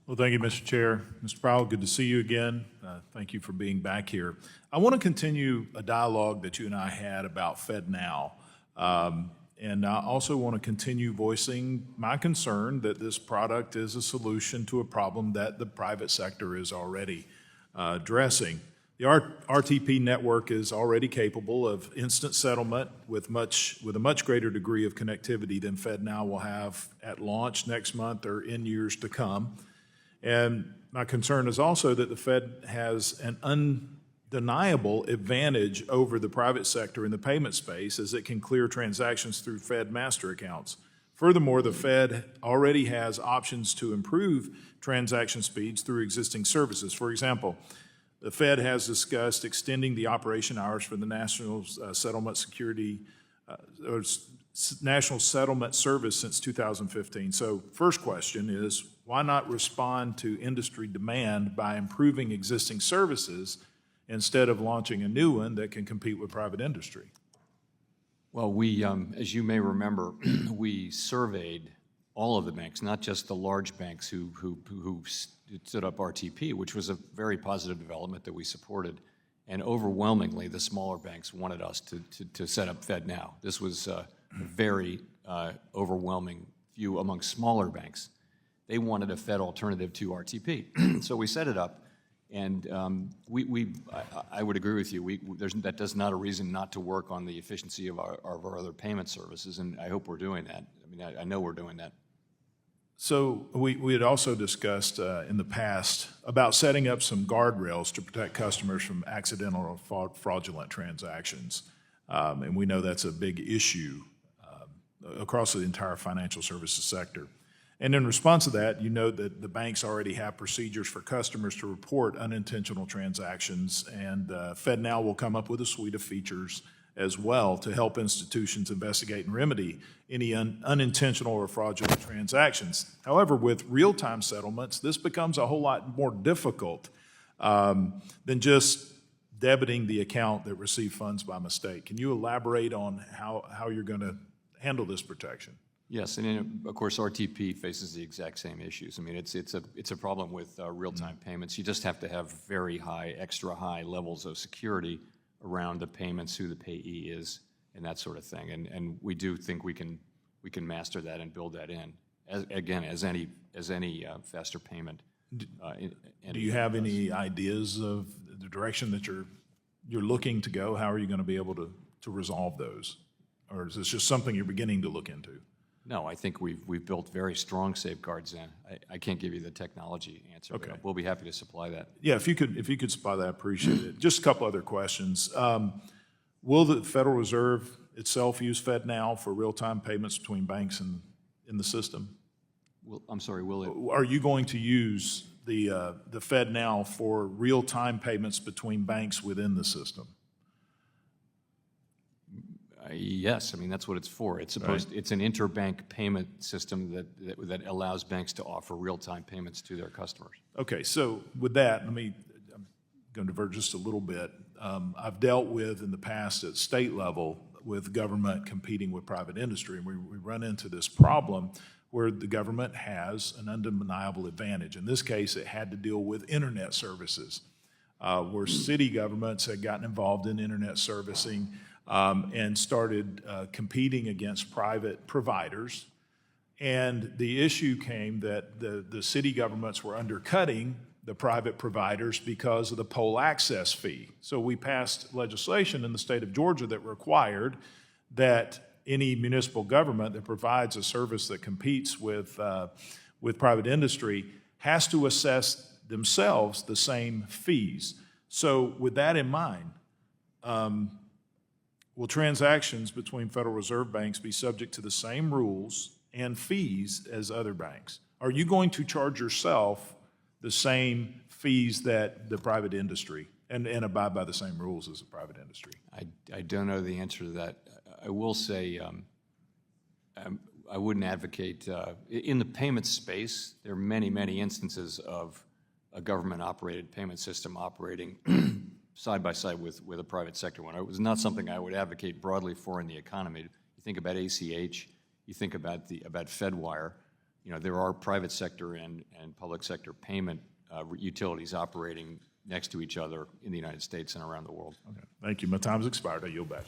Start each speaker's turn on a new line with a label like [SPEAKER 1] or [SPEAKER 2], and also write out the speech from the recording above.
[SPEAKER 1] Well, thank you, Mr. Chair. Mr. Powell, good to see you again. Thank you for being back here. I want to continue a dialogue that you and I had about FedNow. And I also want to continue voicing my concern that this product is a solution to a problem that the private sector is already addressing. The RTP network is already capable of instant settlement with a much greater degree of connectivity than FedNow will have at launch next month or in years to come. And my concern is also that the Fed has an undeniable advantage over the private sector in the payment space, as it can clear transactions through Fed master accounts. Furthermore, the Fed already has options to improve transaction speeds through existing services. For example, the Fed has discussed extending the operation hours for the National Settlement Service since 2015. So first question is, why not respond to industry demand by improving existing services instead of launching a new one that can compete with private industry?
[SPEAKER 2] Well, we, as you may remember, we surveyed all of the banks, not just the large banks who stood up RTP, which was a very positive development that we supported. And overwhelmingly, the smaller banks wanted us to set up FedNow. This was a very overwhelming view among smaller banks. They wanted a Fed alternative to RTP. So we set it up, and I would agree with you. That does not a reason not to work on the efficiency of our other payment services, and I hope we're doing that. I mean, I know we're doing that.
[SPEAKER 1] So we had also discussed in the past about setting up some guardrails to protect customers from accidental or fraudulent transactions. And we know that's a big issue across the entire financial services sector. And in response to that, you know that the banks already have procedures for customers to report unintentional transactions, and FedNow will come up with a suite of features as well to help institutions investigate and remedy any unintentional or fraudulent transactions. However, with real-time settlements, this becomes a whole lot more difficult than just debiting the account that received funds by mistake. Can you elaborate on how you're going to handle this protection?
[SPEAKER 2] Yes, and of course RTP faces the exact same issues. I mean, it's a problem with real-time payments. You just have to have very high, extra high levels of security around the payments, who the payee is, and that sort of thing. And we do think we can master that and build that in. As any faster payment.
[SPEAKER 1] Do you have any ideas of the direction that you're looking to go? How are you going to be able to resolve those, or is this just something you're beginning to look into?
[SPEAKER 2] No, I think we've built very strong safeguards in. I can't give you the technology answer,
[SPEAKER 1] okay,
[SPEAKER 2] but we'll be happy to supply that.
[SPEAKER 1] Yeah, if you could supply that, I appreciate it. Just a couple other questions. Will the Federal Reserve itself use FedNow for real-time payments between banks and in the system?
[SPEAKER 2] I'm sorry, will it?
[SPEAKER 1] Are you going to use the FedNow for real-time payments between banks within the system?
[SPEAKER 2] Yes, I mean that's what it's for. It's supposed. Right. It's an interbank payment system that allows banks to offer real-time payments to their customers.
[SPEAKER 1] Okay, so with that, I'm going to divert just a little bit. I've dealt with in the past at state level with government competing with private industry, and we run into this problem where the government has an undeniable advantage. In this case, it had to deal with internet services, where city governments had gotten involved in internet servicing. And started competing against private providers. And the issue came that the city governments were undercutting the private providers because of the poll access fee. So we passed legislation in the state of Georgia that required that any municipal government that provides a service that competes with private industry has to assess themselves the same fees. So with that in mind, will transactions between Federal Reserve banks be subject to the same rules and fees as other banks? Are you going to charge yourself the same fees that the private industry and abide by the same rules as the private industry?
[SPEAKER 2] I don't know the answer to that. I will say I wouldn't advocate, in the payment space, there are many, many instances of a government-operated payment system operating side by side with a private sector one. It was not something I would advocate broadly for in the economy. You think about ACH, you think about FedWire. you know, there are private sector and public sector payment utilities operating next to each other in the United States and around the world.
[SPEAKER 1] Okay. Thank you. My time's expired. I yield back.